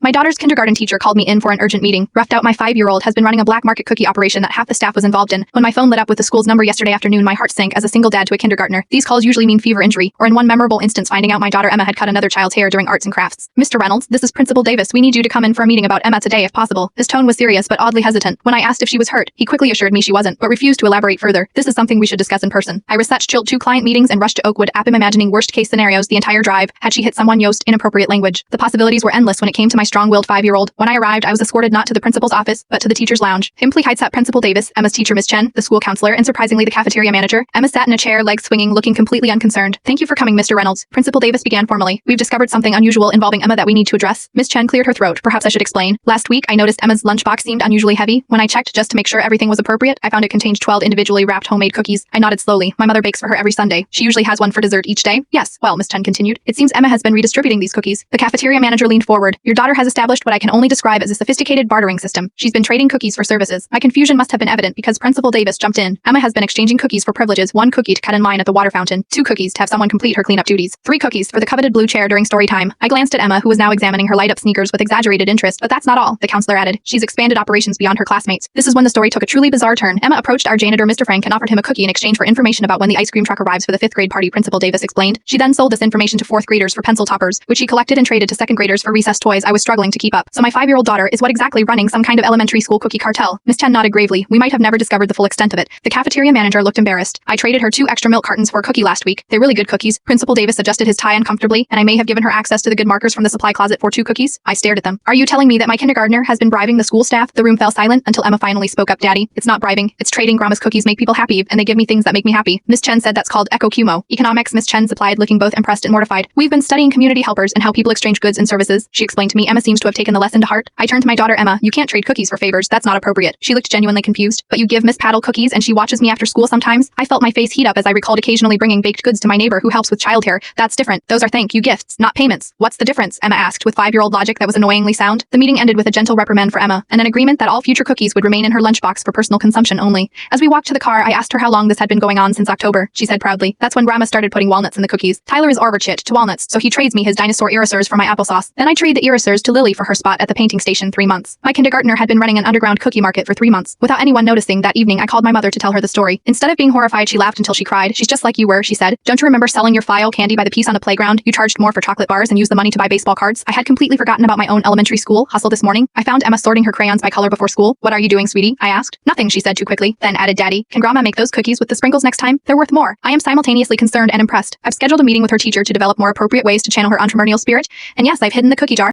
My daughter's kindergarten teacher called me in for an urgent meeting. Roughed out my 5-year-old has been running a black market cookie operation that half the staff was involved in. When my phone lit up with the school's number yesterday afternoon, my heart sank as a single dad to a kindergartner. These calls usually mean fever injury, or in one memorable instance finding out my daughter Emma had cut another child's hair during arts and crafts. Mr. Reynolds, this is Principal Davis. We need you to come in for a meeting about Emma today if possible. His tone was serious but oddly hesitant. When I asked if she was hurt, he quickly assured me she wasn't, but refused to elaborate further. This is something we should discuss in person. I researched 2 client meetings and rushed to Oakwood Appam imagining worst case scenarios the entire drive had she hit someone used inappropriate language. The possibilities were endless when it came to my strong-willed 5-year-old. When I arrived, I was escorted not to the principal's office, but to the teacher's lounge. Himply sat Principal Davis, Emma's teacher Miss Chen, the school counselor, and surprisingly the cafeteria manager. Emma sat in a chair, legs swinging, looking completely unconcerned. Thank you for coming, Mr. Reynolds. Principal Davis began formally. We've discovered something unusual involving Emma that we need to address. Miss Chen cleared her throat. Perhaps I should explain. Last week, I noticed Emma's lunchbox seemed unusually heavy. When I checked just to make sure everything was appropriate, I found it contained 12 individually wrapped homemade cookies. I nodded slowly. My mother bakes for her every Sunday. She usually has one for dessert each day. Yes, well, Miss Chen continued. It seems Emma has been redistributing these cookies. The cafeteria manager leaned forward. Your daughter has established what I can only describe as a sophisticated bartering system. She's been trading cookies for services. My confusion must have been evident because Principal Davis jumped in. Emma has been exchanging cookies for privileges. 1 cookie to cut in line at the water fountain. 2 cookies to have someone complete her cleanup duties. 3 cookies for the coveted blue chair during story time. I glanced at Emma, who was now examining her light-up sneakers with exaggerated interest. But that's not all, the counselor added. She's expanded operations beyond her classmates. This is when the story took a truly bizarre turn. Emma approached our janitor, Mr. Frank, and offered him a cookie in exchange for information about when the ice cream truck arrives for the 5th grade party, Principal Davis explained. She then sold this information to 4th graders for pencil toppers, which he collected and traded to 2nd graders for recess toys. I was struggling to keep up. So my 5-year-old daughter is what exactly running some kind of elementary school cookie cartel? Miss Chen nodded gravely. We might have never discovered the full extent of it. The cafeteria manager looked embarrassed. I traded her 2 extra milk cartons for a cookie last week. They're really good cookies. Principal Davis adjusted his tie uncomfortably, and I may have given her access to the good markers from the supply closet for 2 cookies. I stared at them. Are you telling me that my kindergartner has been bribing the school staff? The room fell silent until Emma finally spoke up. Daddy, it's not bribing. It's trading. Grandma's cookies make people happy, and they give me things that make me happy. Miss Chen said that's called eco-cumo. Economics, Miss Chen supplied, looking both impressed and mortified. We've been studying community helpers and how people exchange goods and services. She explained to me. Emma seems to have taken the lesson to heart. I turned to my daughter Emma. You can't trade cookies for favors. That's not appropriate. She looked genuinely confused. But you give Miss Paddle cookies and she watches me after school sometimes? I felt my face heat up as I recalled occasionally bringing baked goods to my neighbor who helps with childcare. That's different. Those are thank you gifts, not payments. What's the difference? Emma asked with 5-year-old logic that was annoyingly sound. The meeting ended with a gentle reprimand for Emma and an agreement that all future cookies would remain in her lunchbox for personal consumption only. As we walked to the car, I asked her how long this had been going on since October. She said proudly, that's when Grandma started putting walnuts in the cookies. Tyler is allergic to walnuts, so he trades me his dinosaur irrisors for my applesauce. Then I trade the irrisors to Lily for her spot at the painting station 3 months. My kindergartner had been running an underground cookie market for 3 months. Without anyone noticing, that evening I called my mother to tell her the story. Instead of being horrified, she laughed until she cried. She's just like you were, she said. Don't you remember selling your file candy by the piece on the playground? You charged more for chocolate bars and used the money to buy baseball cards. I had completely forgotten about my own elementary school hustle this morning. I found Emma sorting her crayons by color before school. What are you doing, sweetie? I asked. Nothing, she said too quickly. Then added, Daddy, can Grandma make those cookies with the sprinkles next time? They're worth more. I am simultaneously concerned and impressed. I've scheduled a meeting with her teacher to develop more appropriate ways to channel her entrepreneurial spirit. And yes, I've hidden the cookie jar.